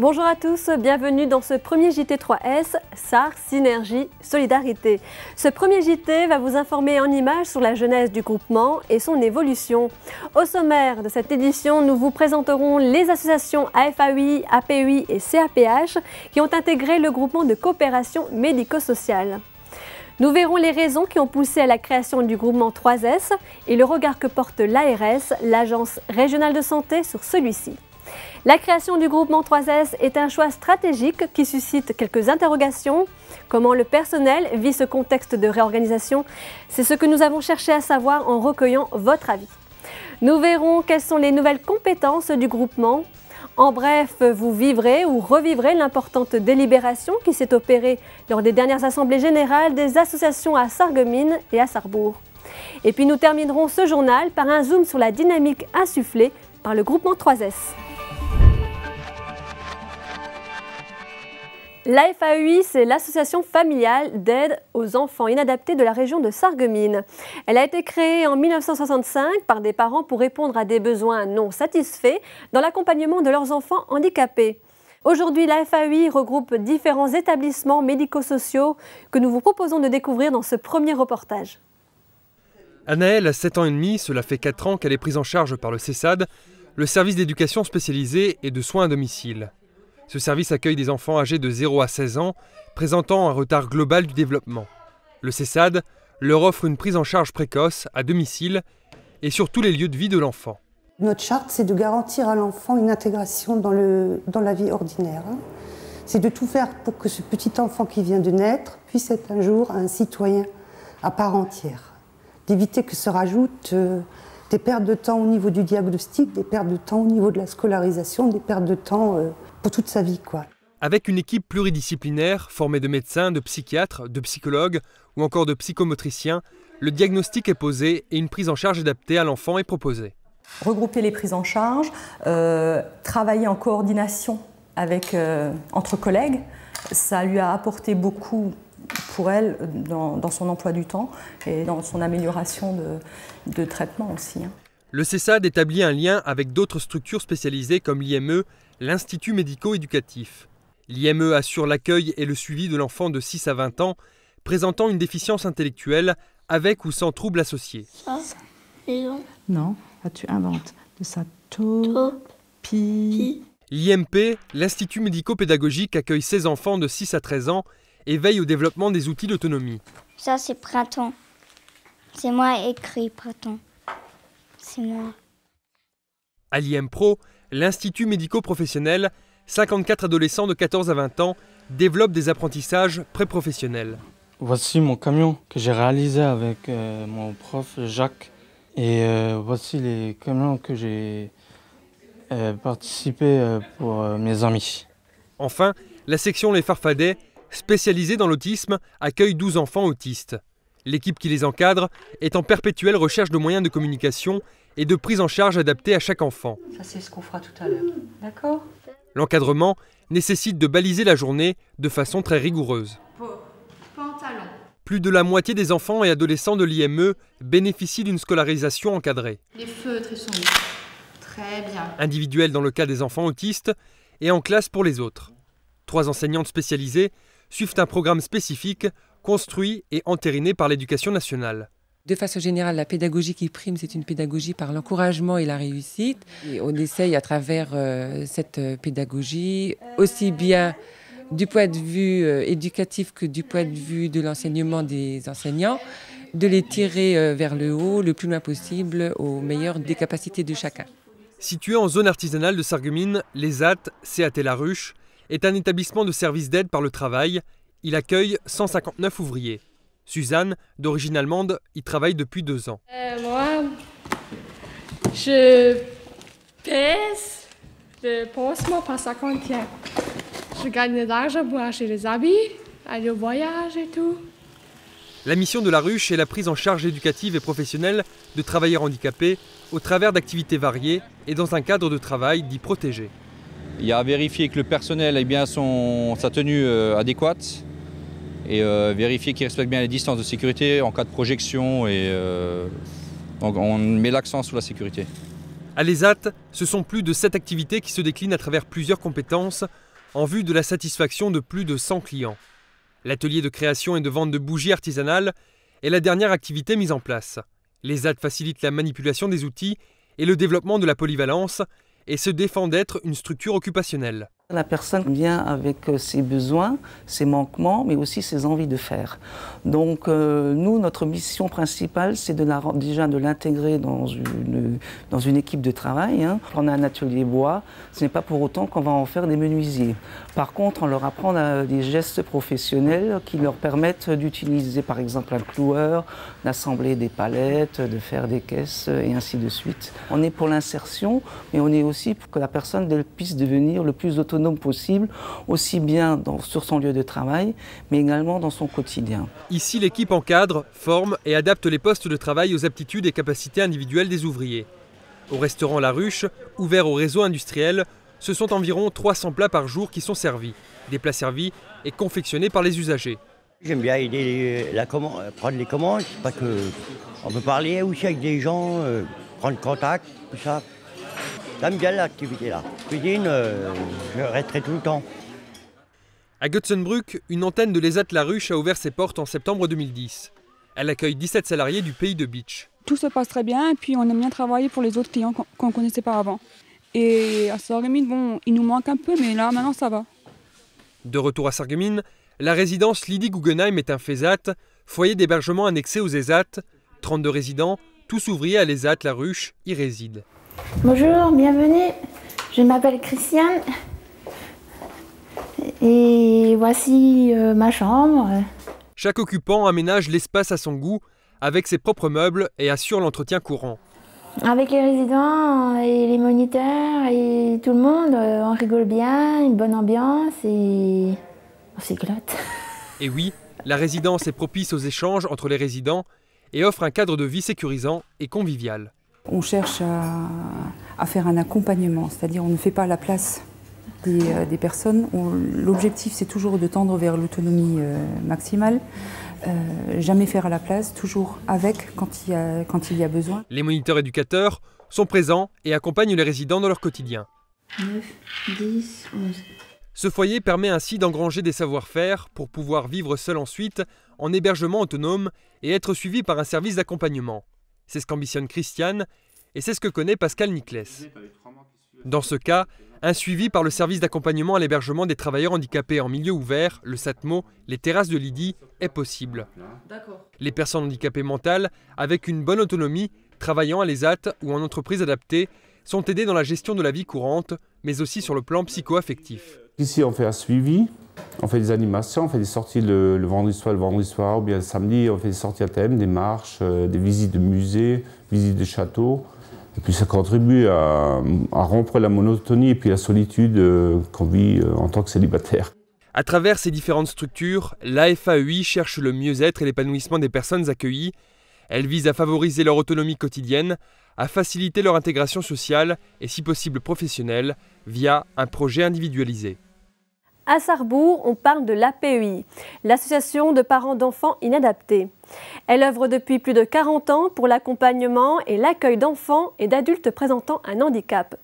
Bonjour à tous, bienvenue dans ce premier JT3S, SAR, Synergie, Solidarité. Ce premier JT va vous informer en images sur la genèse du groupement et son évolution. Au sommaire de cette édition, nous vous présenterons les associations AFAUI, APUI et CAPH qui ont intégré le groupement de coopération médico-sociale. Nous verrons les raisons qui ont poussé à la création du groupement 3S et le regard que porte l'ARS, l'Agence régionale de santé, sur celui-ci. La création du groupement 3S est un choix stratégique qui suscite quelques interrogations. Comment le personnel vit ce contexte de réorganisation? C'est ce que nous avons cherché à savoir en recueillant votre avis. Nous verrons quelles sont les nouvelles compétences du groupement. En bref, vous vivrez ou revivrez l'importante délibération qui s'est opérée lors des dernières assemblées générales des associations à Sarreguemines et à Sarrebourg. Et puis nous terminerons ce journal par un zoom sur la dynamique insufflée par le groupement 3S. L'AFAUI, c'est l'association familiale d'aide aux enfants inadaptés de la région de Sarreguemines. Elle a été créée en 1965 par des parents pour répondre à des besoins non satisfaits dans l'accompagnement de leurs enfants handicapés. Aujourd'hui, l'AFAUI regroupe différents établissements médico-sociaux que nous vous proposons de découvrir dans ce premier reportage. Anaëlle a 7 ans et demi, cela fait 4 ans qu'elle est prise en charge par le CESAD, le service d'éducation spécialisée et de soins à domicile. Ce service accueille des enfants âgés de 0 à 16 ans, présentant un retard global du développement. Le CESAD leur offre une prise en charge précoce, à domicile, et sur tous les lieux de vie de l'enfant. Notre charte, c'est de garantir à l'enfant une intégration dans la vie ordinaire. C'est de tout faire pour que ce petit enfant qui vient de naître puisse être un jour un citoyen à part entière. D'éviter que se rajoutent des pertes de temps au niveau du diagnostic, des pertes de temps au niveau de la scolarisation, des pertes de temps pour toute sa vie, quoi. Avec une équipe pluridisciplinaire formée de médecins, de psychiatres, de psychologues ou encore de psychomotriciens, le diagnostic est posé et une prise en charge adaptée à l'enfant est proposée. Regrouper les prises en charge, travailler en coordination entre collègues, ça lui a apporté beaucoup pour elle dans son emploi du temps et dans son amélioration de traitement aussi. Le CESAD établit un lien avec d'autres structures spécialisées comme l'IME, l'Institut médico-éducatif. L'IME assure l'accueil et le suivi de l'enfant de 6 à 20 ans présentant une déficience intellectuelle avec ou sans trouble associé. Non, là tu inventes. De ça, pi. L'IMP, l'Institut médico-pédagogique, accueille 16 enfants de 6 à 13 ans et veille au développement des outils d'autonomie. Ça, c'est printemps. C'est moi écrit printemps. C'est moi. À l'IMPRO, l'Institut médico-professionnel, 54 adolescents de 14 à 20 ans développent des apprentissages pré-professionnels. Voici mon camion que j'ai réalisé avec mon prof Jacques. Et voici les camions que j'ai participé pour mes amis. Enfin, la section Les Farfadets, spécialisée dans l'autisme, accueille 12 enfants autistes. L'équipe qui les encadre est en perpétuelle recherche de moyens de communication et de prise en charge adaptés à chaque enfant. Ça, c'est ce qu'on fera tout à l'heure. D'accord? L'encadrement nécessite de baliser la journée de façon très rigoureuse. Pantalon. Plus de la moitié des enfants et adolescents de l'IME bénéficient d'une scolarisation encadrée. Les feutres, ils sont mis. Très bien. Individuelle dans le cas des enfants autistes et en classe pour les autres. 3 enseignantes spécialisées suivent un programme spécifique construit et entériné par l'Éducation nationale. De façon générale, la pédagogie qui prime, c'est une pédagogie par l'encouragement et la réussite. Et on essaye à travers cette pédagogie, aussi bien du point de vue éducatif que du point de vue de l'enseignement des enseignants, de les tirer vers le haut le plus loin possible au meilleur des capacités de chacun. Situé en zone artisanale de Sarreguemines, l'ESAT, CAT La Ruche, est un établissement de services d'aide par le travail. Il accueille 159 ouvriers. Suzanne, d'origine allemande, y travaille depuis 2 ans. Moi, je pèse, je pense moi par ça contient. Je gagne de l'argent pour acheter des habits, aller au voyage et tout. La mission de La Ruche est la prise en charge éducative et professionnelle de travailleurs handicapés au travers d'activités variées et dans un cadre de travail dit protégé. Il y a à vérifier que le personnel ait bien sa tenue adéquate et vérifier qu'il respecte bien les distances de sécurité en cas de projection. Donc on met l'accent sur la sécurité. À l'ESAT, ce sont plus de 7 activités qui se déclinent à travers plusieurs compétences en vue de la satisfaction de plus de 100 clients. L'atelier de création et de vente de bougies artisanales est la dernière activité mise en place. Les ZAD facilitent la manipulation des outils et le développement de la polyvalence et se défend d'être une structure occupationnelle. La personne vient avec ses besoins, ses manquements, mais aussi ses envies de faire. Donc nous, notre mission principale, c'est déjà de l'intégrer dans une équipe de travail. On a un atelier bois, ce n'est pas pour autant qu'on va en faire des menuisiers. Par contre, on leur apprend des gestes professionnels qui leur permettent d'utiliser par exemple un cloueur, d'assembler des palettes, de faire des caisses et ainsi de suite. On est pour l'insertion, mais on est aussi pour que la personne puisse devenir le plus autonome possible, aussi bien sur son lieu de travail, mais également dans son quotidien. Ici, l'équipe encadre, forme et adapte les postes de travail aux aptitudes et capacités individuelles des ouvriers. Au restaurant La Ruche, ouvert au réseau industriel, ce sont environ 300 plats par jour qui sont servis. Des plats servis et confectionnés par les usagers. J'aime bien aider prendre les commandes, parce qu'on peut parler aussi avec des gens, prendre contact, tout ça. J'aime bien l'activité-là. Cuisine, je resterai tout le temps. À Götzenbrück, une antenne de l'ESAT La Ruche a ouvert ses portes en septembre 2010. Elle accueille 17 salariés du pays de Bitche. Tout se passe très bien et puis on aime bien travailler pour les autres clients qu'on connaissait pas avant. Et à Sarreguemines, bon, il nous manque un peu, mais là, maintenant, ça va. De retour à Sarreguemines, la résidence Lydie Guggenheim est un FESAT, foyer d'hébergement annexé aux ESAT. 32 résidents, tous ouvriers à l'ESAT La Ruche, y résident. Bonjour, bienvenue, je m'appelle Christiane et voici ma chambre. Chaque occupant aménage l'espace à son goût avec ses propres meubles et assure l'entretien courant. Avec les résidents et les moniteurs et tout le monde, on rigole bien, une bonne ambiance et on s'éclate. Et oui, la résidence est propice aux échanges entre les résidents et offre un cadre de vie sécurisant et convivial. On cherche à faire un accompagnement, c'est-à-dire on ne fait pas la place des personnes. L'objectif, c'est toujours de tendre vers l'autonomie maximale. Jamais faire à la place, toujours avec quand il y a besoin. Les moniteurs éducateurs sont présents et accompagnent les résidents dans leur quotidien. 9, 10, 11. Ce foyer permet ainsi d'engranger des savoir-faire pour pouvoir vivre seul ensuite, en hébergement autonome et être suivi par un service d'accompagnement. C'est ce qu'ambitionne Christiane et c'est ce que connaît Pascal Niclès. Dans ce cas, un suivi par le service d'accompagnement à l'hébergement des travailleurs handicapés en milieu ouvert, le SATMO, les terrasses de Lydie, est possible. Les personnes handicapées mentales, avec une bonne autonomie, travaillant à l'ESAT ou en entreprise adaptée, sont aidées dans la gestion de la vie courante, mais aussi sur le plan psycho-affectif. Ici, on fait un suivi, on fait des animations, on fait des sorties le vendredi soir, ou bien le samedi, on fait des sorties à thème, des marches, des visites de musées, visites de châteaux. Et puis ça contribue à rompre la monotonie et puis la solitude qu'on vit en tant que célibataire. À travers ces différentes structures, l'AFAEI cherche le mieux-être et l'épanouissement des personnes accueillies. Elle vise à favoriser leur autonomie quotidienne, à faciliter leur intégration sociale et si possible professionnelle via un projet individualisé. À Sarrebourg, on parle de l'APEI, l'association de parents d'enfants inadaptés. Elle œuvre depuis plus de 40 ans pour l'accompagnement et l'accueil d'enfants et d'adultes présentant un handicap.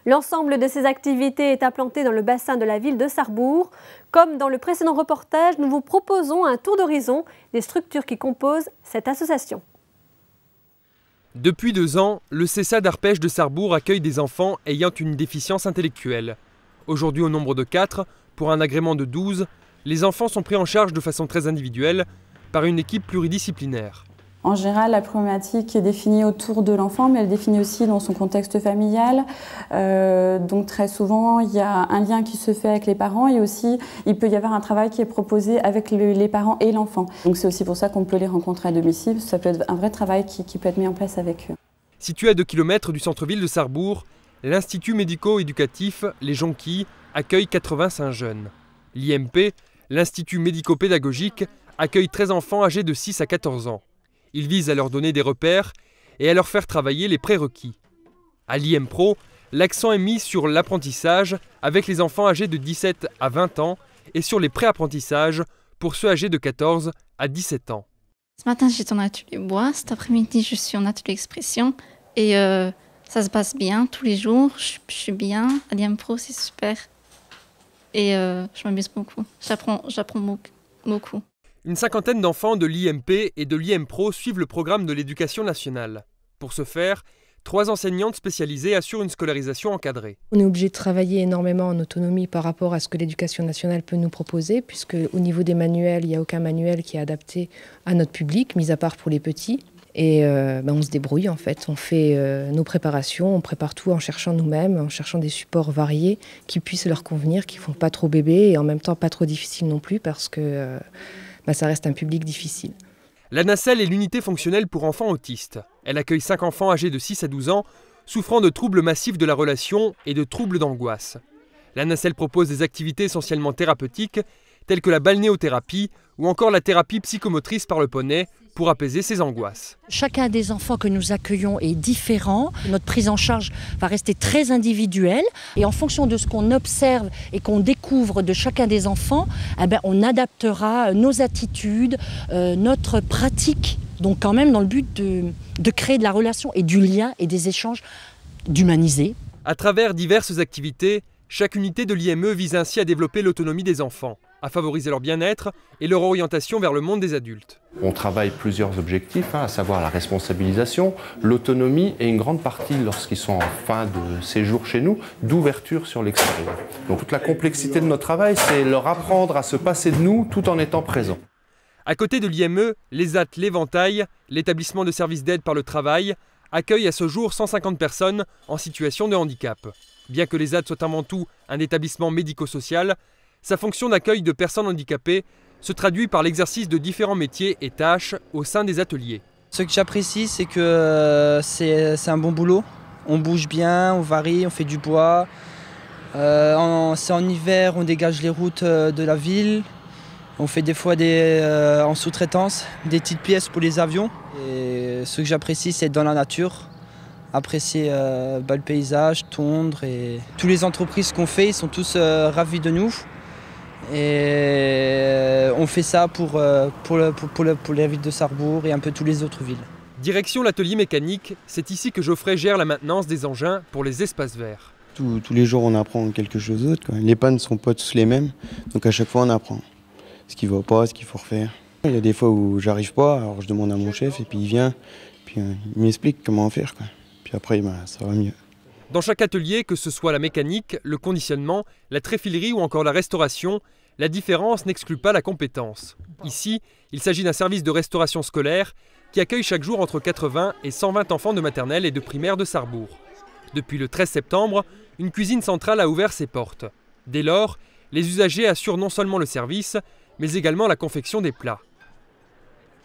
L'ensemble de ces activités est implanté dans le bassin de la ville de Sarrebourg. Comme dans le précédent reportage, nous vous proposons un tour d'horizon des structures qui composent cette association. Depuis 2 ans, le CESA d'Arpège de Sarrebourg accueille des enfants ayant une déficience intellectuelle. Aujourd'hui au nombre de 4, pour un agrément de 12, les enfants sont pris en charge de façon très individuelle par une équipe pluridisciplinaire. En général, la problématique est définie autour de l'enfant, mais elle est définie aussi dans son contexte familial. Donc très souvent, il y a un lien qui se fait avec les parents et aussi il peut y avoir un travail qui est proposé avec les parents et l'enfant. Donc c'est aussi pour ça qu'on peut les rencontrer à domicile. Ça peut être un vrai travail qui peut être mis en place avec eux. Situé à 2 km du centre-ville de Sarrebourg, l'Institut médico-éducatif Les Jonquilles accueille 85 jeunes. L'IMP, l'Institut médico-pédagogique, accueille 13 enfants âgés de 6 à 14 ans. Il vise à leur donner des repères et à leur faire travailler les prérequis. À l'IMPRO, l'accent est mis sur l'apprentissage avec les enfants âgés de 17 à 20 ans et sur les pré-apprentissages pour ceux âgés de 14 à 17 ans. Ce matin, j'étais en atelier bois. Cet après-midi, je suis en atelier expression. Et ça se passe bien tous les jours. Je suis bien. À l'IMPRO, c'est super. et je m'amuse beaucoup. J'apprends beaucoup. Une cinquantaine d'enfants de l'IMP et de l'IMPRO suivent le programme de l'éducation nationale. Pour ce faire, 3 enseignantes spécialisées assurent une scolarisation encadrée. On est obligé de travailler énormément en autonomie par rapport à ce que l'éducation nationale peut nous proposer, puisque au niveau des manuels, il n'y a aucun manuel qui est adapté à notre public, mis à part pour les petits. Et on se débrouille en fait, on fait nos préparations, on prépare tout en cherchant nous-mêmes, en cherchant des supports variés qui puissent leur convenir, qui ne font pas trop bébé et en même temps pas trop difficile non plus parce que ça reste un public difficile. La nacelle est l'unité fonctionnelle pour enfants autistes. Elle accueille 5 enfants âgés de 6 à 12 ans souffrant de troubles massifs de la relation et de troubles d'angoisse. La nacelle propose des activités essentiellement thérapeutiques telles que la balnéothérapie ou encore la thérapie psychomotrice par le poney pour apaiser ses angoisses. Chacun des enfants que nous accueillons est différent. Notre prise en charge va rester très individuelle et en fonction de ce qu'on observe et qu'on découvre de chacun des enfants, on adaptera nos attitudes, notre pratique, donc quand même dans le but de créer de la relation et du lien et des échanges, d'humaniser. À travers diverses activités, chaque unité de l'IME vise ainsi à développer l'autonomie des enfants, à favoriser leur bien-être et leur orientation vers le monde des adultes. On travaille plusieurs objectifs, à savoir la responsabilisation, l'autonomie et une grande partie, lorsqu'ils sont en fin de séjour chez nous, d'ouverture sur l'extérieur. Donc toute la complexité de notre travail, c'est leur apprendre à se passer de nous tout en étant présents. À côté de l'IME, l'ESAT L'Éventail, l'établissement de services d'aide par le travail, accueille à ce jour 150 personnes en situation de handicap. Bien que l'ESAT soit avant tout un établissement médico-social, sa fonction d'accueil de personnes handicapées se traduit par l'exercice de différents métiers et tâches au sein des ateliers. Ce que j'apprécie, c'est que c'est un bon boulot. On bouge bien, on varie, on fait du bois. C'est en hiver, on dégage les routes de la ville. On fait des fois en sous-traitance des petites pièces pour les avions. Et ce que j'apprécie, c'est être dans la nature, apprécier le paysage, tondre. Et toutes les entreprises qu'on fait, ils sont tous ravis de nous. Et on fait ça pour la ville de Sarrebourg et un peu toutes les autres villes. Direction l'atelier mécanique, c'est ici que Geoffrey gère la maintenance des engins pour les espaces verts. Tous les jours on apprend quelque chose d'autre. Les pannes ne sont pas tous les mêmes, donc à chaque fois on apprend. Ce qui ne va pas, ce qu'il faut refaire. Il y a des fois où j'arrive pas, alors je demande à mon chef et puis il vient, puis il m'explique comment faire. Puis après ça va mieux. Dans chaque atelier, que ce soit la mécanique, le conditionnement, la tréfilerie ou encore la restauration, la différence n'exclut pas la compétence. Ici, il s'agit d'un service de restauration scolaire qui accueille chaque jour entre 80 et 120 enfants de maternelle et de primaire de Sarrebourg. Depuis le 13 septembre, une cuisine centrale a ouvert ses portes. Dès lors, les usagers assurent non seulement le service, mais également la confection des plats.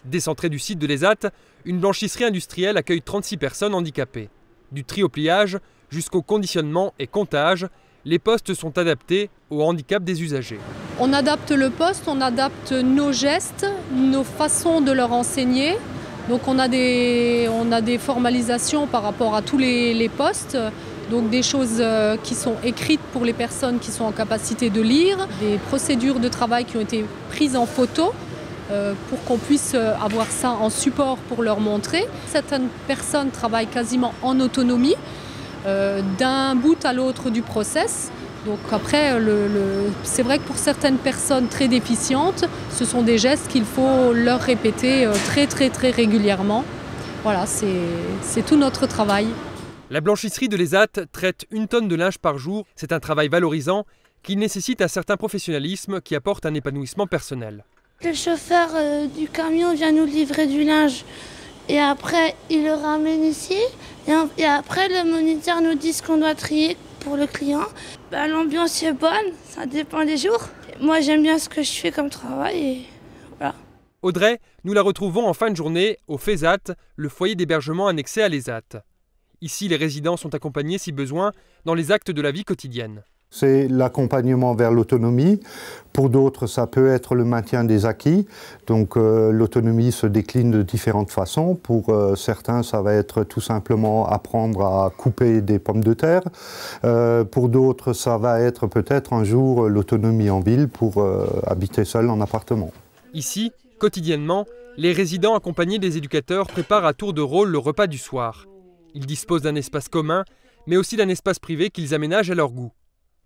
Décentrée du site de l'ESAT, une blanchisserie industrielle accueille 36 personnes handicapées. Du tri au pliage jusqu'au conditionnement et comptage, les postes sont adaptés au handicap des usagers. On adapte le poste, on adapte nos gestes, nos façons de leur enseigner. Donc on a des formalisations par rapport à tous les postes. Donc des choses qui sont écrites pour les personnes qui sont en capacité de lire, des procédures de travail qui ont été prises en photo pour qu'on puisse avoir ça en support pour leur montrer. Certaines personnes travaillent quasiment en autonomie, d'un bout à l'autre du process. Donc après, c'est vrai que pour certaines personnes très déficientes, ce sont des gestes qu'il faut leur répéter très régulièrement. Voilà, c'est tout notre travail. La blanchisserie de l'ESAT traite 1 tonne de linge par jour. C'est un travail valorisant qui nécessite un certain professionnalisme qui apporte un épanouissement personnel. Le chauffeur du camion vient nous livrer du linge et après il le ramène ici et après le moniteur nous dit ce qu'on doit trier pour le client. L'ambiance est bonne, ça dépend des jours. Moi j'aime bien ce que je fais comme travail et voilà. Audrey, nous la retrouvons en fin de journée au FESAT, le foyer d'hébergement annexé à l'ESAT. Ici, les résidents sont accompagnés si besoin dans les actes de la vie quotidienne. C'est l'accompagnement vers l'autonomie. Pour d'autres, ça peut être le maintien des acquis. Donc l'autonomie se décline de différentes façons. Pour certains, ça va être tout simplement apprendre à couper des pommes de terre. Pour d'autres, ça va être peut-être un jour l'autonomie en ville pour habiter seul en appartement. Ici, quotidiennement, les résidents accompagnés des éducateurs préparent à tour de rôle le repas du soir. Ils disposent d'un espace commun, mais aussi d'un espace privé qu'ils aménagent à leur goût.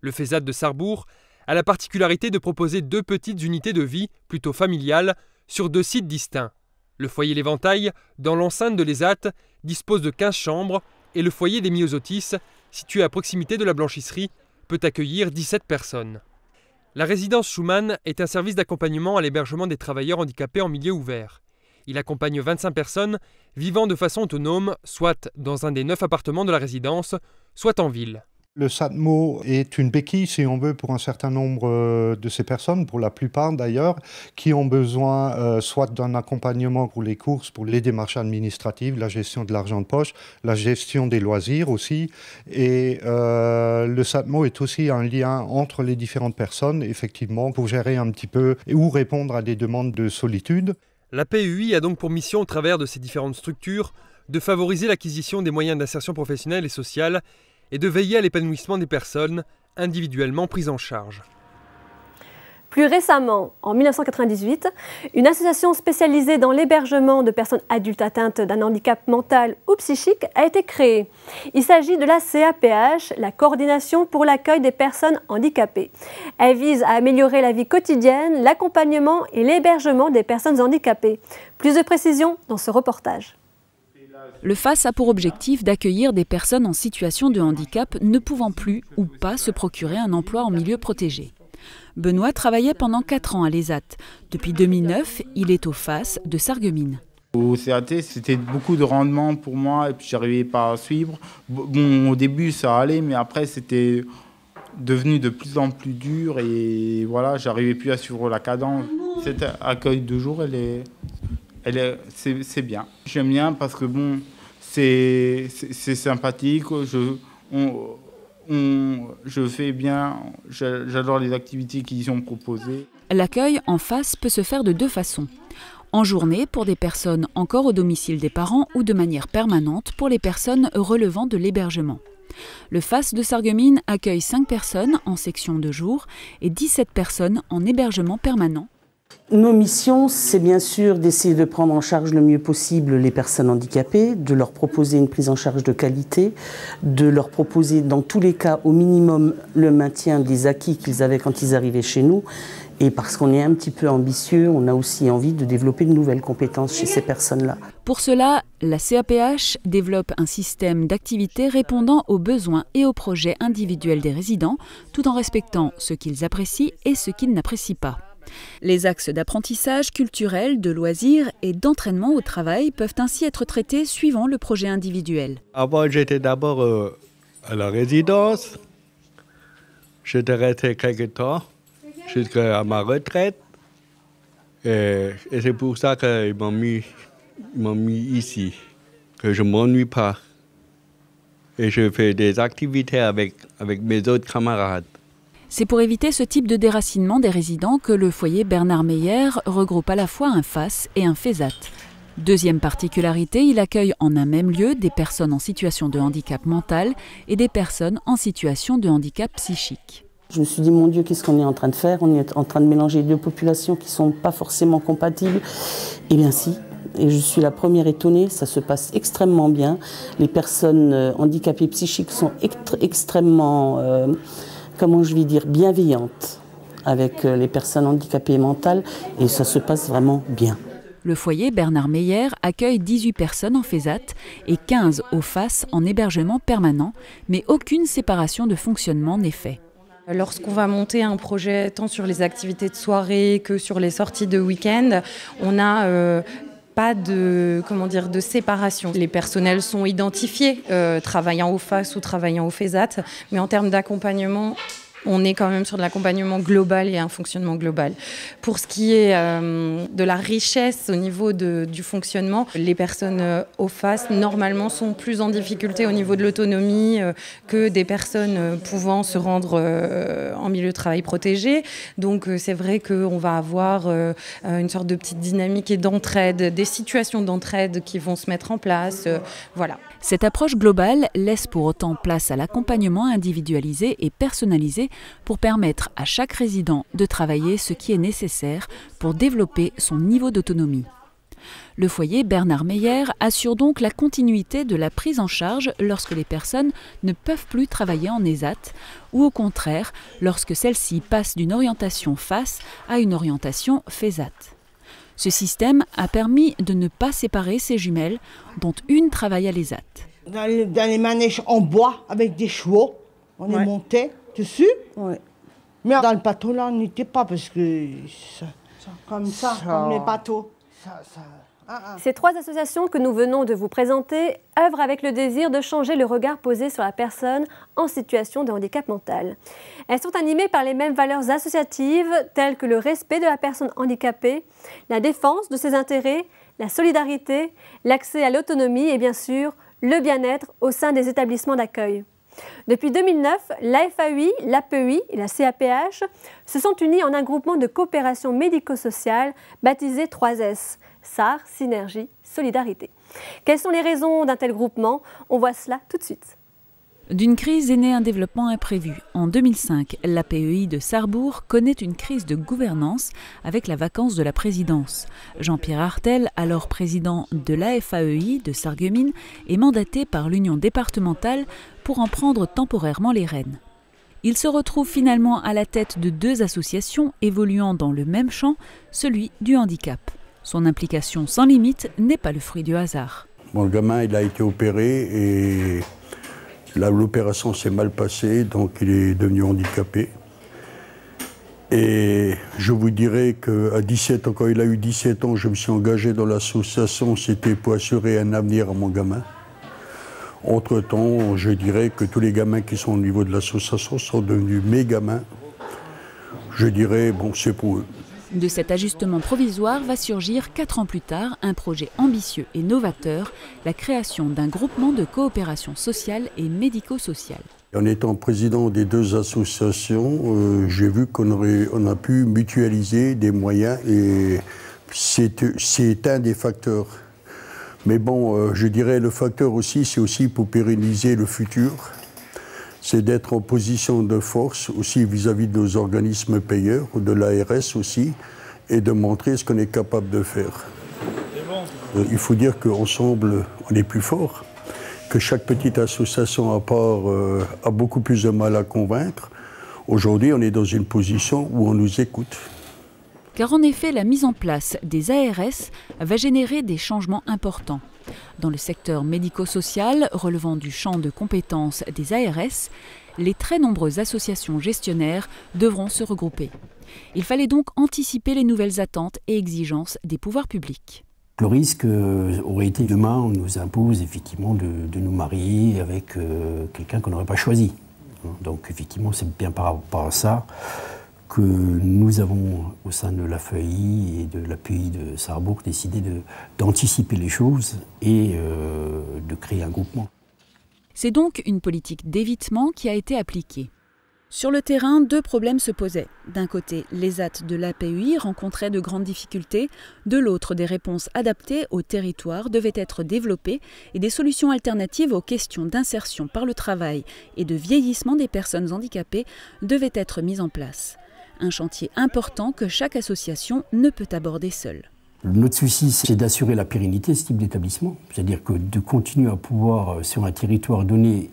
Le FESAT de Sarrebourg a la particularité de proposer 2 petites unités de vie, plutôt familiales, sur 2 sites distincts. Le foyer L'Éventail, dans l'enceinte de l'ESAT, dispose de 15 chambres et le foyer des Myosotis, situé à proximité de la blanchisserie, peut accueillir 17 personnes. La résidence Schumann est un service d'accompagnement à l'hébergement des travailleurs handicapés en milieu ouvert. Il accompagne 25 personnes vivant de façon autonome, soit dans un des 9 appartements de la résidence, soit en ville. Le SATMO est une béquille, si on veut, pour un certain nombre de ces personnes, pour la plupart d'ailleurs, qui ont besoin soit d'un accompagnement pour les courses, pour les démarches administratives, la gestion de l'argent de poche, la gestion des loisirs aussi. Et le SATMO est aussi un lien entre les différentes personnes, effectivement, pour gérer un petit peu ou répondre à des demandes de solitude. La PUI a donc pour mission, au travers de ces différentes structures, de favoriser l'acquisition des moyens d'insertion professionnelle et sociale et de veiller à l'épanouissement des personnes individuellement prises en charge. Plus récemment, en 1998, une association spécialisée dans l'hébergement de personnes adultes atteintes d'un handicap mental ou psychique a été créée. Il s'agit de la CAPH, la Coordination pour l'accueil des personnes handicapées. Elle vise à améliorer la vie quotidienne, l'accompagnement et l'hébergement des personnes handicapées. Plus de précisions dans ce reportage. Le FAS a pour objectif d'accueillir des personnes en situation de handicap ne pouvant plus ou pas se procurer un emploi en milieu protégé. Benoît travaillait pendant 4 ans à l'ESAT. Depuis 2009, il est au FAS de Sarreguemines. Au CAT, c'était beaucoup de rendement pour moi et puis j'arrivais pas à suivre. Bon, au début, ça allait, mais après, c'était devenu de plus en plus dur et voilà, j'arrivais plus à suivre la cadence. Cet accueil de jour, c'est bien. J'aime bien parce que bon, c'est sympathique. Je fais bien. J'adore les activités qui y sont proposées. L'accueil en face peut se faire de 2 façons. En journée pour des personnes encore au domicile des parents ou de manière permanente pour les personnes relevant de l'hébergement. Le FAS de Sarreguemines accueille 5 personnes en section de jour et 17 personnes en hébergement permanent. Nos missions, c'est bien sûr d'essayer de prendre en charge le mieux possible les personnes handicapées, de leur proposer une prise en charge de qualité, de leur proposer dans tous les cas au minimum le maintien des acquis qu'ils avaient quand ils arrivaient chez nous. Et parce qu'on est un petit peu ambitieux, on a aussi envie de développer de nouvelles compétences chez ces personnes-là. Pour cela, la CAPH développe un système d'activités répondant aux besoins et aux projets individuels des résidents, tout en respectant ce qu'ils apprécient et ce qu'ils n'apprécient pas. Les axes d'apprentissage culturel, de loisirs et d'entraînement au travail peuvent ainsi être traités suivant le projet individuel. Avant, j'étais d'abord à la résidence. J'étais resté quelques temps jusqu'à ma retraite. Et c'est pour ça qu'ils m'ont mis ici, que je ne m'ennuie pas. Et je fais des activités avec mes autres camarades. C'est pour éviter ce type de déracinement des résidents que le foyer Bernard Meyer regroupe à la fois un FAS et un FESAT. Deuxième particularité, il accueille en un même lieu des personnes en situation de handicap mental et des personnes en situation de handicap psychique. Je me suis dit, mon Dieu, qu'est-ce qu'on est en train de faire? On est en train de mélanger 2 populations qui ne sont pas forcément compatibles. Eh bien si, et je suis la première étonnée, ça se passe extrêmement bien. Les personnes handicapées psychiques sont extrêmement... comment je vais dire, bienveillante avec les personnes handicapées mentales et ça se passe vraiment bien. Le foyer Bernard Meyer accueille 18 personnes en FESAT et 15 au FAS en hébergement permanent, mais aucune séparation de fonctionnement n'est faite. Lorsqu'on va monter un projet tant sur les activités de soirée que sur les sorties de week-end, on n'a pas de séparation. Les personnels sont identifiés, travaillant au FAS ou travaillant au FESAT, mais en termes d'accompagnement, on est quand même sur de l'accompagnement global et un fonctionnement global. Pour ce qui est de la richesse au niveau du fonctionnement, les personnes au FAS, normalement, sont plus en difficulté au niveau de l'autonomie que des personnes pouvant se rendre en milieu de travail protégé. Donc, c'est vrai qu'on va avoir une sorte de petite dynamique et d'entraide, des situations d'entraide qui vont se mettre en place. Voilà. Cette approche globale laisse pour autant place à l'accompagnement individualisé et personnalisé pour permettre à chaque résident de travailler ce qui est nécessaire pour développer son niveau d'autonomie. Le foyer Bernard Meyer assure donc la continuité de la prise en charge lorsque les personnes ne peuvent plus travailler en ESAT ou au contraire lorsque celles-ci passent d'une orientation FAS à une orientation FESAT. Ce système a permis de ne pas séparer ces jumelles, dont une travaille à l'ESAT. Dans les manèges en bois avec des chevaux, on est monté dessus. Mais dans le bateau là, on n'était pas parce que comme les bateaux. Ces 3 associations que nous venons de vous présenter œuvrent avec le désir de changer le regard posé sur la personne en situation de handicap mental. Elles sont animées par les mêmes valeurs associatives telles que le respect de la personne handicapée, la défense de ses intérêts, la solidarité, l'accès à l'autonomie et bien sûr le bien-être au sein des établissements d'accueil. Depuis 2009, l'AFAEI, l'APEI et la CAPH se sont unis en un groupement de coopération médico-sociale baptisé 3S, SAR, Synergie, Solidarité. Quelles sont les raisons d'un tel groupement? On voit cela tout de suite. D'une crise est né un développement imprévu. En 2005, l'APEI de Sarrebourg connaît une crise de gouvernance avec la vacance de la présidence. Jean-Pierre Artel, alors président de l'AFAEI de Sarreguemines, est mandaté par l'union départementale pour en prendre temporairement les rênes. Il se retrouve finalement à la tête de 2 associations évoluant dans le même champ, celui du handicap. Son implication sans limite n'est pas le fruit du hasard. Mon gamin, il a été opéré et l'opération s'est mal passée, donc il est devenu handicapé. Et je vous dirais qu'à 17 ans, quand il a eu 17 ans, je me suis engagé dans l'association, c'était pour assurer un avenir à mon gamin. Entre-temps, je dirais que tous les gamins qui sont au niveau de l'association sont devenus mes gamins. Je dirais, bon, c'est pour eux. De cet ajustement provisoire va surgir 4 ans plus tard un projet ambitieux et novateur, la création d'un groupement de coopération sociale et médico-sociale. En étant président des 2 associations, j'ai vu qu'on a pu mutualiser des moyens et c'est un des facteurs. Mais bon, je dirais le facteur aussi, c'est aussi pour pérenniser le futur. C'est d'être en position de force aussi vis-à-vis de nos organismes payeurs, de l'ARS aussi, et de montrer ce qu'on est capable de faire. Il faut dire qu'ensemble, on est plus fort, que chaque petite association à part a beaucoup plus de mal à convaincre. Aujourd'hui, on est dans une position où on nous écoute. Car en effet, la mise en place des ARS va générer des changements importants. Dans le secteur médico-social, relevant du champ de compétences des ARS, les très nombreuses associations gestionnaires devront se regrouper. Il fallait donc anticiper les nouvelles attentes et exigences des pouvoirs publics. Le risque aurait été demain, on nous impose effectivement de nous marier avec quelqu'un qu'on n'aurait pas choisi. Donc effectivement, c'est bien par rapport à ça que nous avons, au sein de l'AFEI et de l'APEI de Sarrebourg, décidé d'anticiper les choses et de créer un groupement. C'est donc une politique d'évitement qui a été appliquée. Sur le terrain, 2 problèmes se posaient. D'un côté, l'ESAT de l'APEI rencontrait de grandes difficultés. De l'autre, des réponses adaptées au territoire devaient être développées et des solutions alternatives aux questions d'insertion par le travail et de vieillissement des personnes handicapées devaient être mises en place. Un chantier important que chaque association ne peut aborder seule. Notre souci, c'est d'assurer la pérennité de ce type d'établissement. C'est-à-dire que de continuer à pouvoir, sur un territoire, donner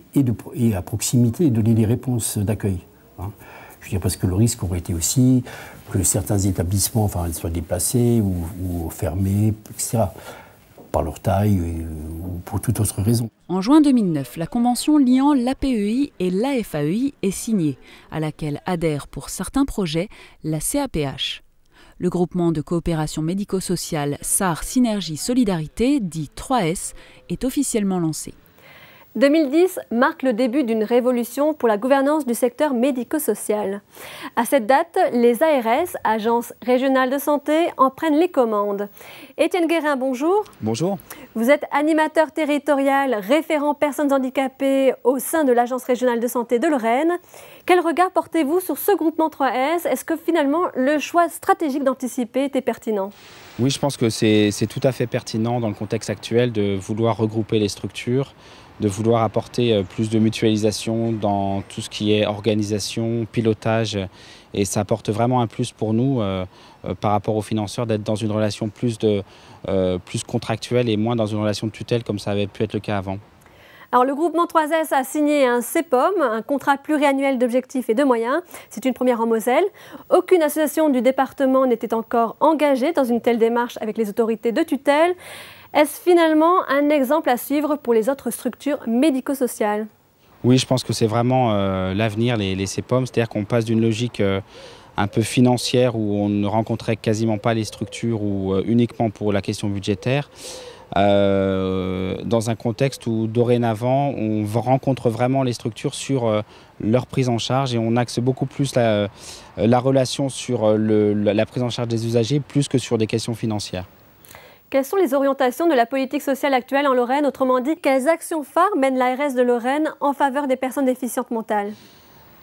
et à proximité, donner des réponses d'accueil. Je veux dire, parce que le risque aurait été aussi que certains établissements soient déplacés ou fermés, etc. Par leur taille ou pour toute autre raison. En juin 2009, la convention liant l'APEI et l'AFAEI est signée, à laquelle adhère pour certains projets la CAPH. Le groupement de coopération médico-sociale SAR Synergie Solidarité, dit 3S, est officiellement lancé. 2010 marque le début d'une révolution pour la gouvernance du secteur médico-social. À cette date, les ARS, agences régionales de santé, en prennent les commandes. Étienne Guérin, bonjour. Bonjour. Vous êtes animateur territorial, référent personnes handicapées au sein de l'Agence régionale de santé de Lorraine. Quel regard portez-vous sur ce groupement 3S? Est-ce que finalement le choix stratégique d'anticiper était pertinent? Oui, je pense que c'est tout à fait pertinent dans le contexte actuel de vouloir regrouper les structures. de vouloir apporter plus de mutualisation dans tout ce qui est organisation, pilotage. Et ça apporte vraiment un plus pour nous par rapport aux financeurs d'être dans une relation plus contractuelle et moins dans une relation de tutelle comme ça avait pu être le cas avant. Alors, le groupement 3S a signé un CEPOM, un contrat pluriannuel d'objectifs et de moyens. C'est une première en Moselle. Aucune association du département n'était encore engagée dans une telle démarche avec les autorités de tutelle. Est-ce finalement un exemple à suivre pour les autres structures médico-sociales ? Oui, je pense que c'est vraiment l'avenir, les CEPOM. C'est-à-dire qu'on passe d'une logique un peu financière où on ne rencontrait quasiment pas les structures ou uniquement pour la question budgétaire. Dans un contexte où dorénavant on rencontre vraiment les structures sur leur prise en charge et on axe beaucoup plus la relation sur la prise en charge des usagers plus que sur des questions financières. Quelles sont les orientations de la politique sociale actuelle en Lorraine? Autrement dit, quelles actions phares mène l'ARS de Lorraine en faveur des personnes déficientes mentales?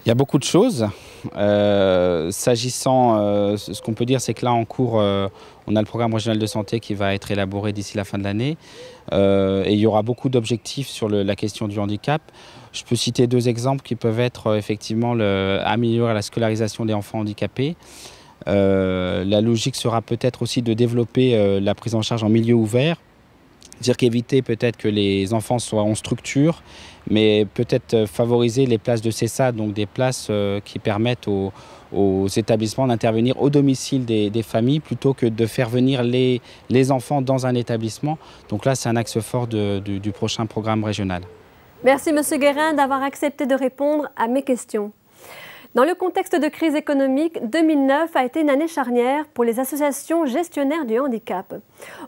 Il y a beaucoup de choses. S'agissant, ce qu'on peut dire, c'est que là en cours, on a le programme régional de santé qui va être élaboré d'ici la fin de l'année. Et il y aura beaucoup d'objectifs sur la question du handicap. Je peux citer 2 exemples qui peuvent être effectivement améliorer la scolarisation des enfants handicapés. La logique sera peut-être aussi de développer la prise en charge en milieu ouvert. C'est-à-dire qu'éviter peut-être que les enfants soient en structure, mais peut-être favoriser les places de CESAD, donc des places qui permettent aux établissements d'intervenir au domicile des familles plutôt que de faire venir les enfants dans un établissement. Donc là, c'est un axe fort du prochain programme régional. Merci M. Guérin d'avoir accepté de répondre à mes questions. Dans le contexte de crise économique, 2009 a été une année charnière pour les associations gestionnaires du handicap.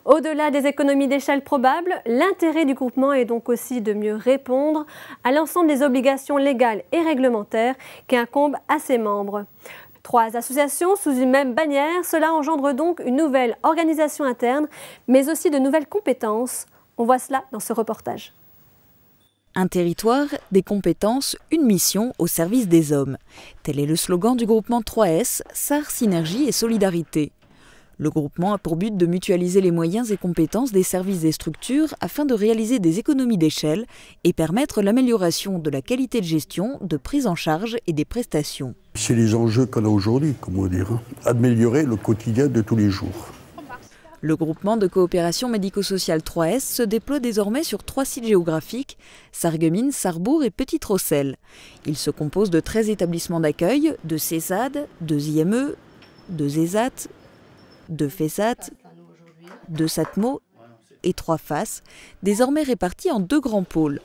Au-delà des économies d'échelle probables, l'intérêt du groupement est donc aussi de mieux répondre à l'ensemble des obligations légales et réglementaires qui incombent à ses membres. 3 associations sous une même bannière, cela engendre donc une nouvelle organisation interne, mais aussi de nouvelles compétences. On voit cela dans ce reportage. Un territoire, des compétences, une mission au service des hommes. Tel est le slogan du groupement 3S, SAR, Synergie et Solidarité. Le groupement a pour but de mutualiser les moyens et compétences des services et structures afin de réaliser des économies d'échelle et permettre l'amélioration de la qualité de gestion, de prise en charge et des prestations. C'est les enjeux qu'on a aujourd'hui, comment dire, améliorer le quotidien de tous les jours. Le groupement de coopération médico-sociale 3S se déploie désormais sur 3 sites géographiques, Sarreguemines, Sarrebourg et Petite-Rosselle. Il se compose de 13 établissements d'accueil, de CESAD, de IME, de ZESAT, de FESAT, de SATMO et 3 FAS, désormais répartis en 2 grands pôles,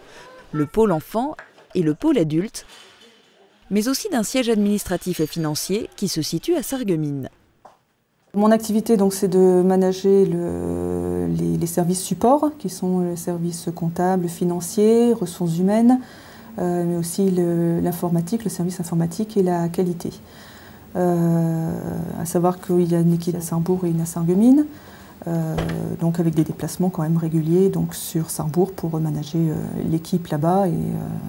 le pôle enfant et le pôle adulte, mais aussi d'un siège administratif et financier qui se situe à Sarreguemines. Mon activité, c'est de manager les services supports, qui sont les services comptables, financiers, ressources humaines, mais aussi l'informatique, le service informatique et la qualité. À savoir qu'il y a une équipe à Sarrebourg et une à Sarreguemines, donc avec des déplacements quand même réguliers sur Sarrebourg pour manager l'équipe là-bas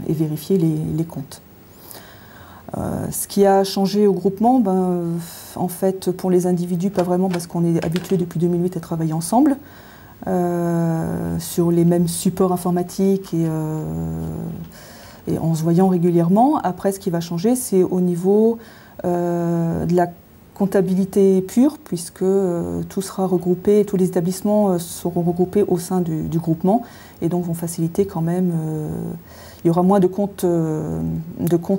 et vérifier les comptes. Ce qui a changé au groupement, en fait, pour les individus, pas vraiment, parce qu'on est habitué depuis 2008 à travailler ensemble, sur les mêmes supports informatiques et en se voyant régulièrement. Après, ce qui va changer, c'est au niveau de la comptabilité pure, puisque tout sera regroupé, tous les établissements seront regroupés au sein du groupement, et donc vont faciliter quand même. Il y aura moins de comptes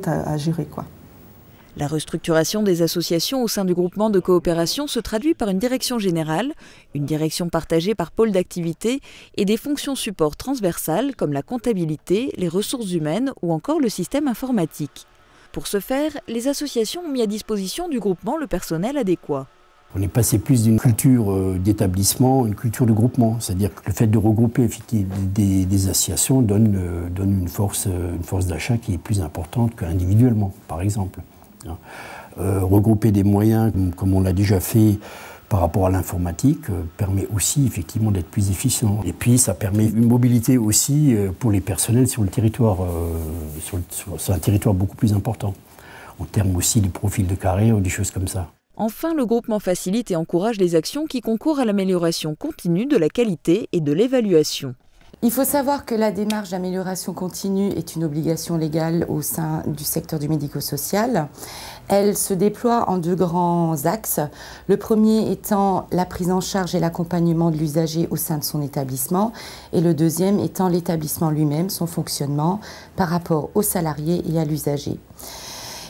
à gérer, quoi. La restructuration des associations au sein du groupement de coopération se traduit par une direction générale, une direction partagée par pôle d'activité et des fonctions support transversales comme la comptabilité, les ressources humaines ou encore le système informatique. Pour ce faire, les associations ont mis à disposition du groupement le personnel adéquat. On est passé plus d'une culture d'établissement, une culture de groupement. C'est-à-dire que le fait de regrouper des associations donne une force d'achat qui est plus importante qu'individuellement, par exemple. Regrouper des moyens, comme on l'a déjà fait par rapport à l'informatique, permet aussi effectivement d'être plus efficient. Et puis ça permet une mobilité aussi pour les personnels sur le territoire, sur un territoire beaucoup plus important, en termes aussi de profil de carrière ou des choses comme ça. Enfin, le groupement facilite et encourage les actions qui concourent à l'amélioration continue de la qualité et de l'évaluation. Il faut savoir que la démarche d'amélioration continue est une obligation légale au sein du secteur du médico-social. Elle se déploie en 2 grands axes. Le premier étant la prise en charge et l'accompagnement de l'usager au sein de son établissement, et le deuxième étant l'établissement lui-même, son fonctionnement par rapport aux salariés et à l'usager.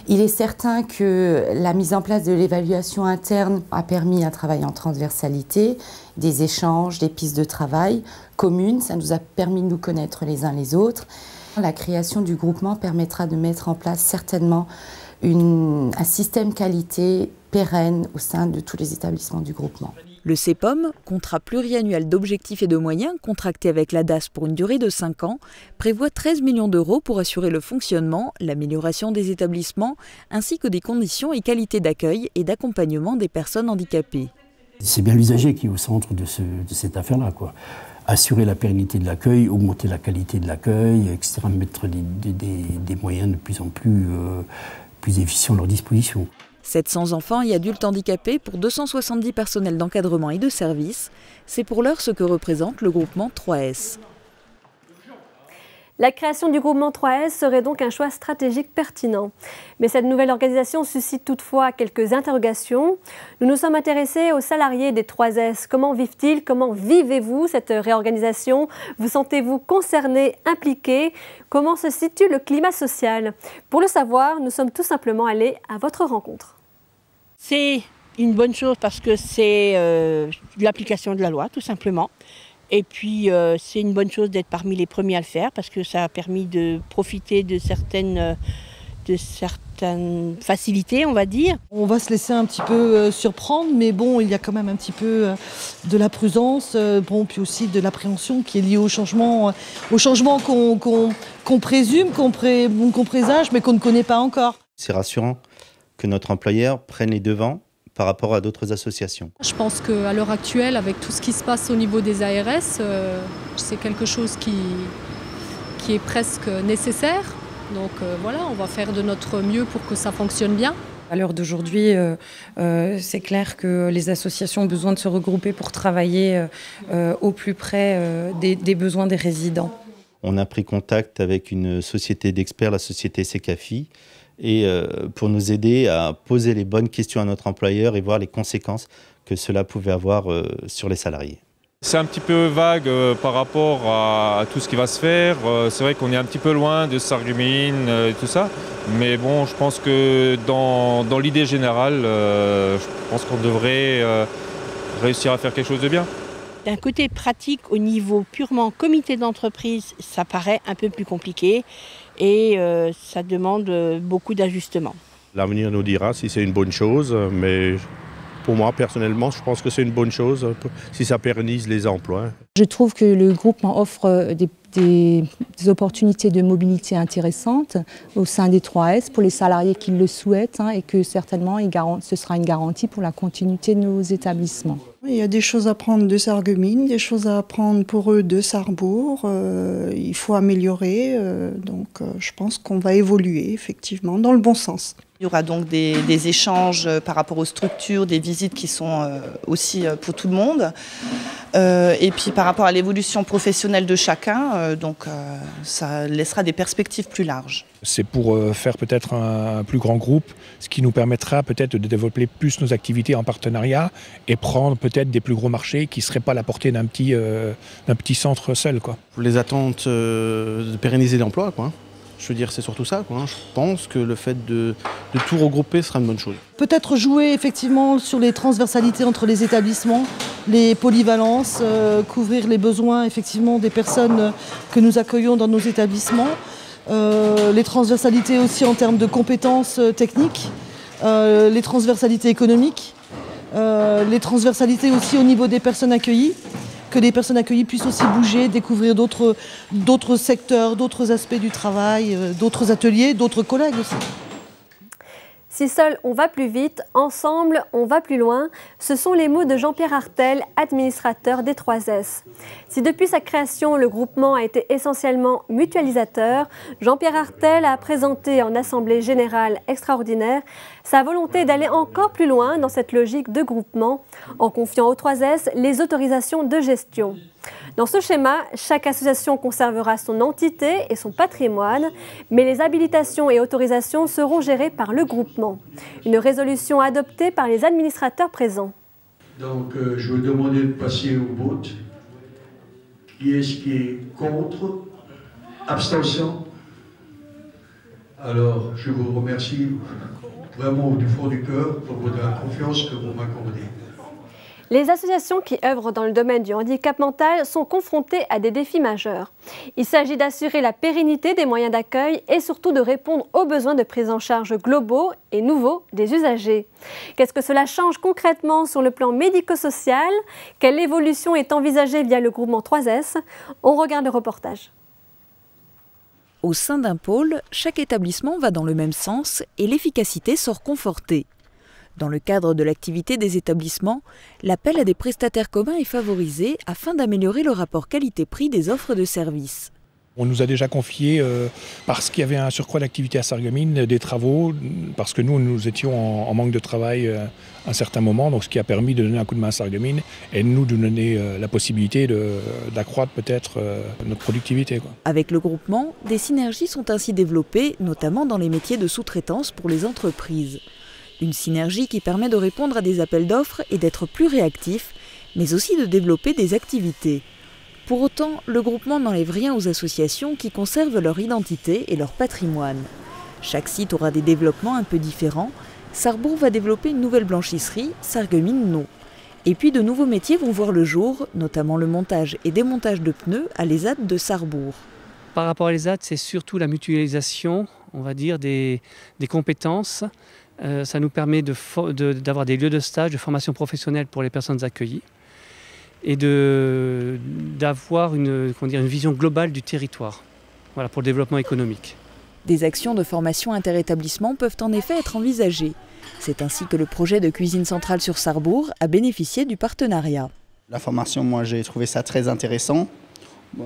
Il est certain que la mise en place de l'évaluation interne a permis un travail en transversalité, des échanges, des pistes de travail communes. Ça nous a permis de nous connaître les uns les autres. La création du groupement permettra de mettre en place certainement un système qualité pérenne au sein de tous les établissements du groupement. Le CEPOM, contrat pluriannuel d'objectifs et de moyens, contracté avec la DAS pour une durée de 5 ans, prévoit 13 millions d'euros pour assurer le fonctionnement, l'amélioration des établissements, ainsi que des conditions et qualités d'accueil et d'accompagnement des personnes handicapées. C'est bien l'usager qui est au centre de cette affaire-là, quoi. Assurer la pérennité de l'accueil, augmenter la qualité de l'accueil, etc., mettre des moyens de plus en plus efficients à leur disposition. 700 enfants et adultes handicapés pour 270 personnels d'encadrement et de service, c'est pour l'heure ce que représente le groupement 3S. La création du groupement 3S serait donc un choix stratégique pertinent. Mais cette nouvelle organisation suscite toutefois quelques interrogations. Nous nous sommes intéressés aux salariés des 3S. Comment vivent-ils? Comment vivez-vous cette réorganisation? Vous sentez-vous concernés, impliqués? Comment se situe le climat social? Pour le savoir, nous sommes tout simplement allés à votre rencontre. C'est une bonne chose parce que c'est l'application de la loi, tout simplement. Et puis, c'est une bonne chose d'être parmi les premiers à le faire parce que ça a permis de profiter de certaines facilités, on va dire. On va se laisser un petit peu surprendre, mais bon, il y a quand même un petit peu de la prudence, puis aussi de l'appréhension qui est liée au changement qu'on présume, qu'on présage, mais qu'on ne connaît pas encore. C'est rassurant que notre employeur prenne les devants par rapport à d'autres associations. Je pense qu'à l'heure actuelle, avec tout ce qui se passe au niveau des ARS, c'est quelque chose qui est presque nécessaire. Donc voilà, on va faire de notre mieux pour que ça fonctionne bien. À l'heure d'aujourd'hui, c'est clair que les associations ont besoin de se regrouper pour travailler au plus près des besoins des résidents. On a pris contact avec une société d'experts, la société Secafi, et pour nous aider à poser les bonnes questions à notre employeur et voir les conséquences que cela pouvait avoir sur les salariés. C'est un petit peu vague par rapport à tout ce qui va se faire. C'est vrai qu'on est un petit peu loin de Sarreguemines et tout ça. Mais bon, je pense que dans l'idée générale, je pense qu'on devrait réussir à faire quelque chose de bien. D'un côté pratique, au niveau purement comité d'entreprise, ça paraît un peu plus compliqué et ça demande beaucoup d'ajustements. L'avenir nous dira si c'est une bonne chose, mais pour moi, personnellement, je pense que c'est une bonne chose si ça pérennise les emplois. Je trouve que le groupement offre des opportunités de mobilité intéressantes au sein des 3S pour les salariés qui le souhaitent et que certainement ce sera une garantie pour la continuité de nos établissements. Il y a des choses à prendre de Sarreguemines, des choses à apprendre pour eux de Sarrebourg. Il faut améliorer, donc je pense qu'on va évoluer effectivement dans le bon sens. Il y aura donc des échanges par rapport aux structures, des visites qui sont aussi pour tout le monde. Et puis par rapport à l'évolution professionnelle de chacun, donc ça laissera des perspectives plus larges. C'est pour faire peut-être un plus grand groupe, ce qui nous permettra peut-être de développer plus nos activités en partenariat et prendre peut-être des plus gros marchés qui ne seraient pas à la portée d'un petit centre seul, quoi. Les attentes de pérenniser l'emploi, quoi. Je veux dire, c'est surtout ça, quoi. Je pense que le fait de tout regrouper sera une bonne chose. Peut-être jouer effectivement sur les transversalités entre les établissements, les polyvalences, couvrir les besoins effectivement des personnes que nous accueillons dans nos établissements, les transversalités aussi en termes de compétences techniques, les transversalités économiques, les transversalités aussi au niveau des personnes accueillies. Que les personnes accueillies puissent aussi bouger, découvrir d'autres secteurs, d'autres aspects du travail, d'autres ateliers, d'autres collègues aussi. Si seul on va plus vite, ensemble on va plus loin, ce sont les mots de Jean-Pierre Artel, administrateur des 3S. Si depuis sa création, le groupement a été essentiellement mutualisateur, Jean-Pierre Artel a présenté en Assemblée Générale Extraordinaire sa volonté d'aller encore plus loin dans cette logique de groupement, en confiant aux 3S les autorisations de gestion. Dans ce schéma, chaque association conservera son entité et son patrimoine, mais les habilitations et autorisations seront gérées par le groupement. Une résolution adoptée par les administrateurs présents. Donc, je vais demander de passer au vote. Qui est-ce qui est contre? Abstention? Alors, je vous remercie vraiment du fond du cœur pour la confiance que vous m'accordez. Les associations qui œuvrent dans le domaine du handicap mental sont confrontées à des défis majeurs. Il s'agit d'assurer la pérennité des moyens d'accueil et surtout de répondre aux besoins de prise en charge globaux et nouveaux des usagers. Qu'est-ce que cela change concrètement sur le plan médico-social? Quelle évolution est envisagée via le groupement 3S? On regarde le reportage. Au sein d'un pôle, chaque établissement va dans le même sens et l'efficacité sort confortée. Dans le cadre de l'activité des établissements, l'appel à des prestataires communs est favorisé afin d'améliorer le rapport qualité-prix des offres de services. On nous a déjà confié, parce qu'il y avait un surcroît d'activité à Sarreguemines, des travaux, parce que nous étions en manque de travail à un certain moment, donc ce qui a permis de donner un coup de main à Sarreguemines et nous de donner la possibilité d'accroître peut-être notre productivité. Avec le groupement, des synergies sont ainsi développées, notamment dans les métiers de sous-traitance pour les entreprises. Une synergie qui permet de répondre à des appels d'offres et d'être plus réactif, mais aussi de développer des activités. Pour autant, le groupement n'enlève rien aux associations qui conservent leur identité et leur patrimoine. Chaque site aura des développements un peu différents. Sarrebourg va développer une nouvelle blanchisserie, Sarreguemines non. Et puis de nouveaux métiers vont voir le jour, notamment le montage et démontage de pneus à l'ESAT de Sarrebourg. Par rapport à l'ESAT, c'est surtout la mutualisation, on va dire, des compétences. Ça nous permet d'avoir des lieux de stage, de formation professionnelle pour les personnes accueillies et d'avoir une vision globale du territoire, voilà, pour le développement économique. Des actions de formation inter-établissements peuvent en effet être envisagées. C'est ainsi que le projet de cuisine centrale sur Sarrebourg a bénéficié du partenariat. La formation, moi j'ai trouvé ça très intéressant.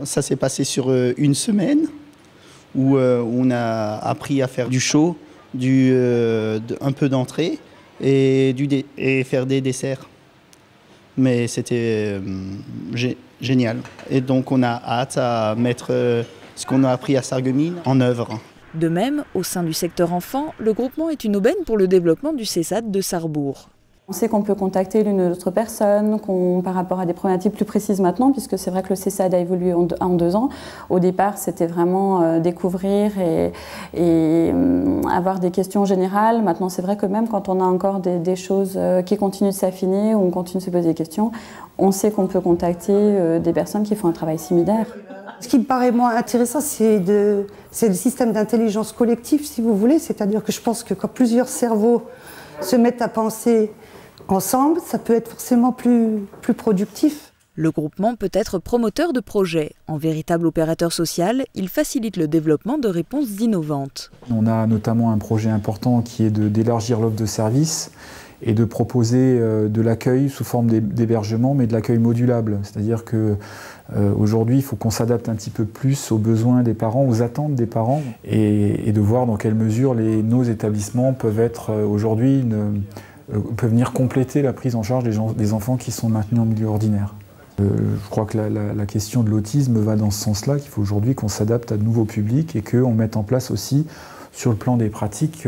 Ça s'est passé sur une semaine où on a appris à faire du chaud, un peu d'entrée et faire des desserts. Mais c'était génial. Et donc on a hâte à mettre ce qu'on a appris à Sarreguemines en œuvre. De même, au sein du secteur enfant, le groupement est une aubaine pour le développement du CESAT de Sarrebourg. On sait qu'on peut contacter l'une ou l'autre personne par rapport à des problématiques plus précises maintenant, puisque c'est vrai que le CESAD a évolué en 2 ans. Au départ, c'était vraiment découvrir et avoir des questions générales. Maintenant, c'est vrai que même quand on a encore des choses qui continuent de s'affiner ou on continue de se poser des questions, on sait qu'on peut contacter des personnes qui font un travail similaire. Ce qui me paraît moins intéressant, c'est le système d'intelligence collective, si vous voulez. C'est-à-dire que je pense que quand plusieurs cerveaux se mettent à penser ensemble, ça peut être forcément plus productif. Le groupement peut être promoteur de projets. En véritable opérateur social, il facilite le développement de réponses innovantes. On a notamment un projet important qui est d'élargir l'offre de services et de proposer de l'accueil sous forme d'hébergement, mais de l'accueil modulable. C'est-à-dire qu'aujourd'hui, il faut qu'on s'adapte un petit peu plus aux besoins des parents, aux attentes des parents, et de voir dans quelle mesure nos établissements peuvent être aujourd'hui peuvent venir compléter la prise en charge des enfants qui sont maintenus en milieu ordinaire. Je crois que la question de l'autisme va dans ce sens-là, qu'il faut aujourd'hui qu'on s'adapte à de nouveaux publics et qu'on mette en place aussi, sur le plan des pratiques,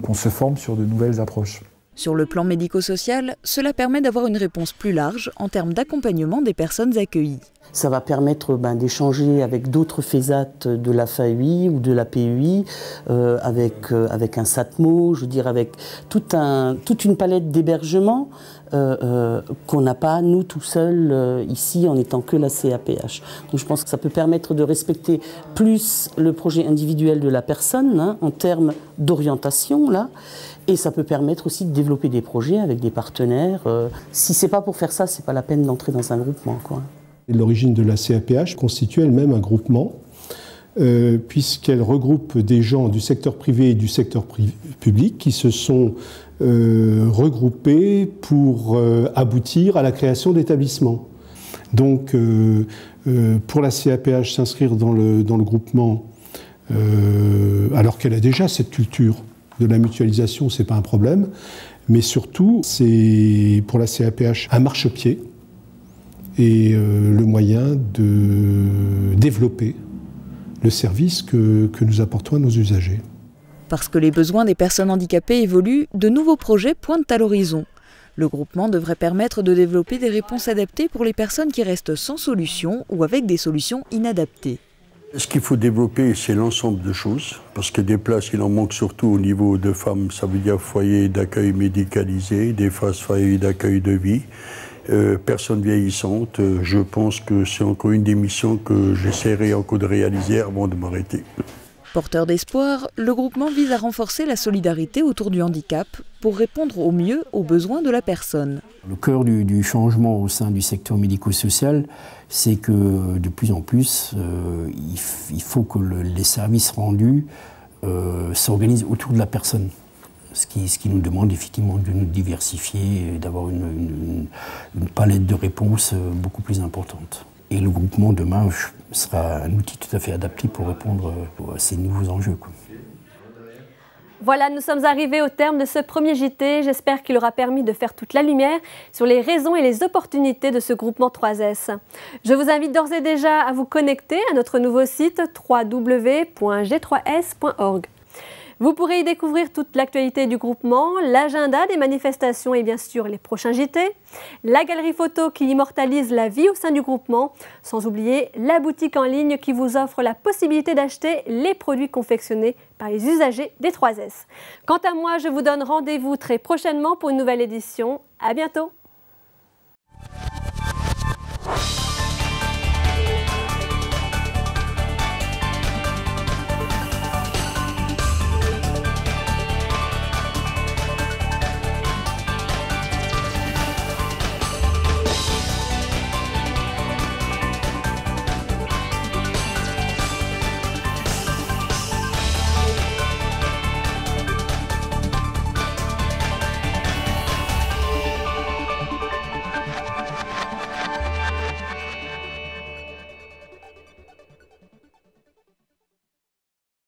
qu'on se forme sur de nouvelles approches. Sur le plan médico-social, cela permet d'avoir une réponse plus large en termes d'accompagnement des personnes accueillies. Ça va permettre d'échanger avec d'autres FESAT de la FAUI ou de la PUI, avec un SATMO, je veux dire avec toute une palette d'hébergements qu'on n'a pas, nous, tout seuls, ici, en étant que la CAPH. Donc je pense que ça peut permettre de respecter plus le projet individuel de la personne, en termes d'orientation, là. Et ça peut permettre aussi de développer des projets avec des partenaires. Si c'est pas pour faire ça, c'est pas la peine d'entrer dans un groupement, quoi. L'origine de la CAPH constitue elle-même un groupement, puisqu'elle regroupe des gens du secteur privé et du secteur public qui se sont regroupés pour aboutir à la création d'établissements. Donc, pour la CAPH, s'inscrire dans le groupement, alors qu'elle a déjà cette culture de la mutualisation, c'est pas un problème, mais surtout, c'est pour la CAPH un marchepied et le moyen de développer le service que nous apportons à nos usagers. Parce que les besoins des personnes handicapées évoluent, de nouveaux projets pointent à l'horizon. Le groupement devrait permettre de développer des réponses adaptées pour les personnes qui restent sans solution ou avec des solutions inadaptées. Ce qu'il faut développer, c'est l'ensemble de choses, parce que des places, il en manque surtout au niveau de femmes, ça veut dire foyer d'accueil médicalisé, des foyers d'accueil de vie, personnes vieillissantes. Je pense que c'est encore une des missions que j'essaierai encore de réaliser avant de m'arrêter. Porteur d'espoir, le groupement vise à renforcer la solidarité autour du handicap pour répondre au mieux aux besoins de la personne. Le cœur du changement au sein du secteur médico-social, c'est que de plus en plus, il faut que les services rendus s'organisent autour de la personne. Ce qui nous demande effectivement de nous diversifier et d'avoir une palette de réponses beaucoup plus importante. Et le groupement demain sera un outil tout à fait adapté pour répondre à ces nouveaux enjeux. Voilà, nous sommes arrivés au terme de ce premier JT. J'espère qu'il aura permis de faire toute la lumière sur les raisons et les opportunités de ce groupement 3S. Je vous invite d'ores et déjà à vous connecter à notre nouveau site www.g3s.org. Vous pourrez y découvrir toute l'actualité du groupement, l'agenda des manifestations et bien sûr les prochains JT, la galerie photo qui immortalise la vie au sein du groupement, sans oublier la boutique en ligne qui vous offre la possibilité d'acheter les produits confectionnés par les usagers des 3S. Quant à moi, je vous donne rendez-vous très prochainement pour une nouvelle édition. À bientôt!